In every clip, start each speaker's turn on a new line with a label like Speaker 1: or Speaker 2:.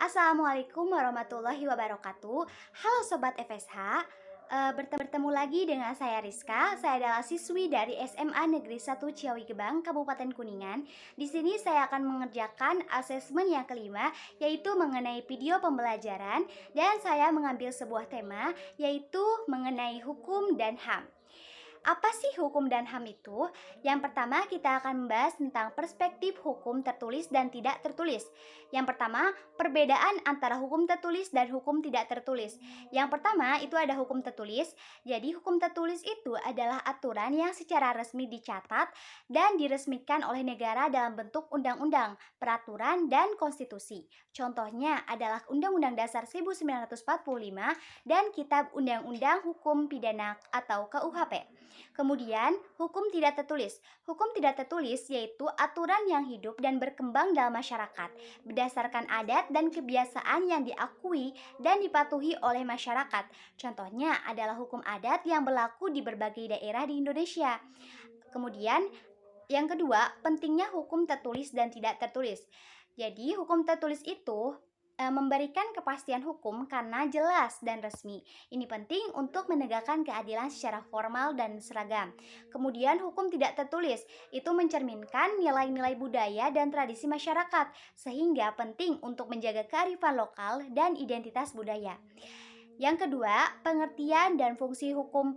Speaker 1: Assalamualaikum warahmatullahi wabarakatuh. Halo Sobat FSH, bertemu lagi dengan saya Rizka. Saya adalah siswi dari SMA Negeri 1 Ciawi Gebang, Kabupaten Kuningan. Di sini saya akan mengerjakan asesmen yang kelima, yaitu mengenai video pembelajaran. Dan saya mengambil sebuah tema, yaitu mengenai hukum dan HAM. Apa sih hukum dan HAM itu? Yang pertama, kita akan membahas tentang perspektif hukum tertulis dan tidak tertulis. Yang pertama, perbedaan antara hukum tertulis dan hukum tidak tertulis. Yang pertama, itu ada hukum tertulis. Jadi, hukum tertulis itu adalah aturan yang secara resmi dicatat dan diresmikan oleh negara dalam bentuk undang-undang, peraturan, dan konstitusi. Contohnya adalah Undang-Undang Dasar 1945 dan Kitab Undang-Undang Hukum Pidana atau KUHP. Kemudian, hukum tidak tertulis. Hukum tidak tertulis yaitu aturan yang hidup dan berkembang dalam masyarakat berdasarkan adat dan kebiasaan yang diakui dan dipatuhi oleh masyarakat. Contohnya adalah hukum adat yang berlaku di berbagai daerah di Indonesia. Kemudian, yang kedua, pentingnya hukum tertulis dan tidak tertulis. Jadi, hukum tertulis itu memberikan kepastian hukum karena jelas dan resmi. Ini penting untuk menegakkan keadilan secara formal dan seragam. Kemudian hukum tidak tertulis itu mencerminkan nilai-nilai budaya dan tradisi masyarakat, sehingga penting untuk menjaga kearifan lokal dan identitas budaya. Yang kedua, pengertian dan fungsi hukum.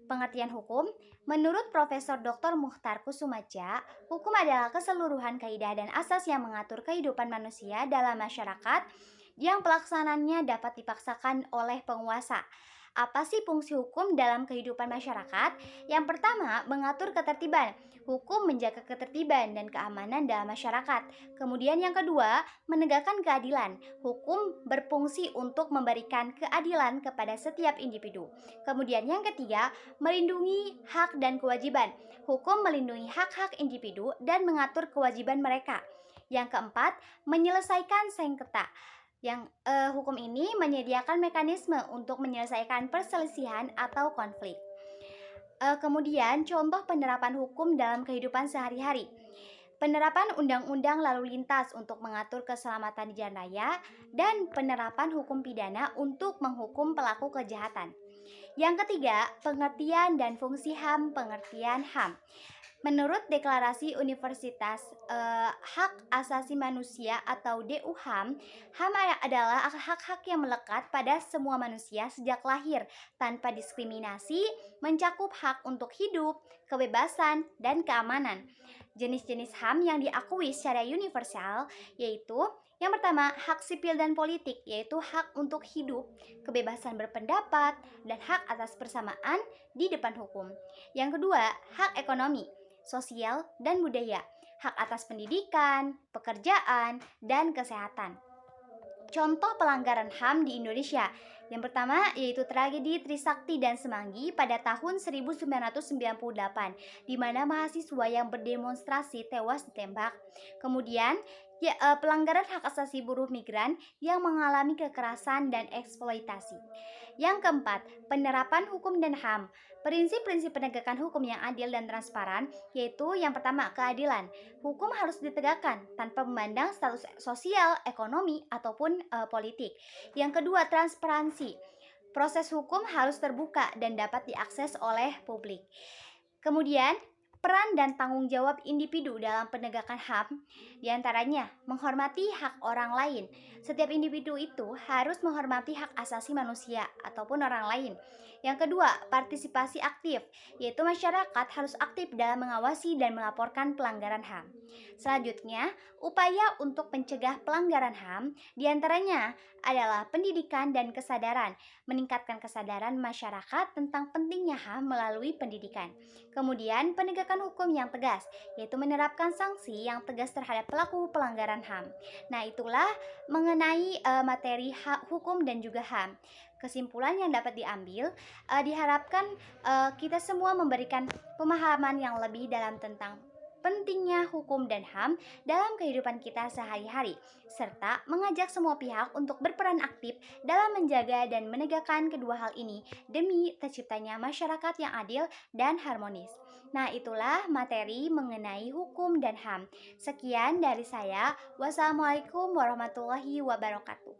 Speaker 1: Pengertian hukum, menurut Profesor Dr. Mukhtar Kusumaja, hukum adalah keseluruhan kaidah dan asas yang mengatur kehidupan manusia dalam masyarakat yang pelaksananya dapat dipaksakan oleh penguasa. Apa sih fungsi hukum dalam kehidupan masyarakat? Yang pertama, mengatur ketertiban. Hukum menjaga ketertiban dan keamanan dalam masyarakat. Kemudian yang kedua, menegakkan keadilan. Hukum berfungsi untuk memberikan keadilan kepada setiap individu. Kemudian yang ketiga, melindungi hak dan kewajiban. Hukum melindungi hak-hak individu dan mengatur kewajiban mereka. Yang keempat, menyelesaikan sengketa. Hukum ini menyediakan mekanisme untuk menyelesaikan perselisihan atau konflik. Kemudian, contoh penerapan hukum dalam kehidupan sehari-hari. Penerapan undang-undang lalu lintas untuk mengatur keselamatan di jalan raya dan penerapan hukum pidana untuk menghukum pelaku kejahatan. Yang ketiga, pengertian dan fungsi HAM. Pengertian HAM. Menurut Deklarasi Universitas Hak Asasi Manusia atau DUHAM, HAM adalah hak-hak yang melekat pada semua manusia sejak lahir tanpa diskriminasi, mencakup hak untuk hidup, kebebasan, dan keamanan. Jenis-jenis HAM yang diakui secara universal yaitu yang pertama, hak sipil dan politik, yaitu hak untuk hidup, kebebasan berpendapat, dan hak atas persamaan di depan hukum. Yang kedua, hak ekonomi, sosial, dan budaya, hak atas pendidikan, pekerjaan, dan kesehatan. Contoh pelanggaran HAM di Indonesia. Yang pertama yaitu tragedi Trisakti dan Semanggi pada tahun 1998, di mana mahasiswa yang berdemonstrasi tewas ditembak. Kemudian, pelanggaran hak asasi buruh migran yang mengalami kekerasan dan eksploitasi. Yang keempat, penerapan hukum dan HAM. Prinsip-prinsip penegakan hukum yang adil dan transparan, yaitu yang pertama, keadilan. Hukum harus ditegakkan tanpa memandang status sosial, ekonomi, ataupun politik. Yang kedua, transparansi. Proses hukum harus terbuka dan dapat diakses oleh publik. Kemudian, peran dan tanggung jawab individu dalam penegakan HAM, diantaranya menghormati hak orang lain. Setiap individu itu harus menghormati hak asasi manusia ataupun orang lain. Yang kedua, partisipasi aktif, yaitu masyarakat harus aktif dalam mengawasi dan melaporkan pelanggaran HAM. Selanjutnya, upaya untuk mencegah pelanggaran HAM diantaranya adalah pendidikan dan kesadaran, meningkatkan kesadaran masyarakat tentang pentingnya HAM melalui pendidikan. Kemudian, penegakan hukum yang tegas, yaitu menerapkan sanksi yang tegas terhadap pelaku pelanggaran HAM. Nah, itulah mengenai materi hukum dan juga HAM. Kesimpulan yang dapat diambil, diharapkan kita semua memberikan pemahaman yang lebih dalam tentang pentingnya hukum dan HAM dalam kehidupan kita sehari-hari, serta mengajak semua pihak untuk berperan aktif dalam menjaga dan menegakkan kedua hal ini demi terciptanya masyarakat yang adil dan harmonis. Nah, itulah materi mengenai hukum dan HAM. Sekian dari saya. Wassalamualaikum warahmatullahi wabarakatuh.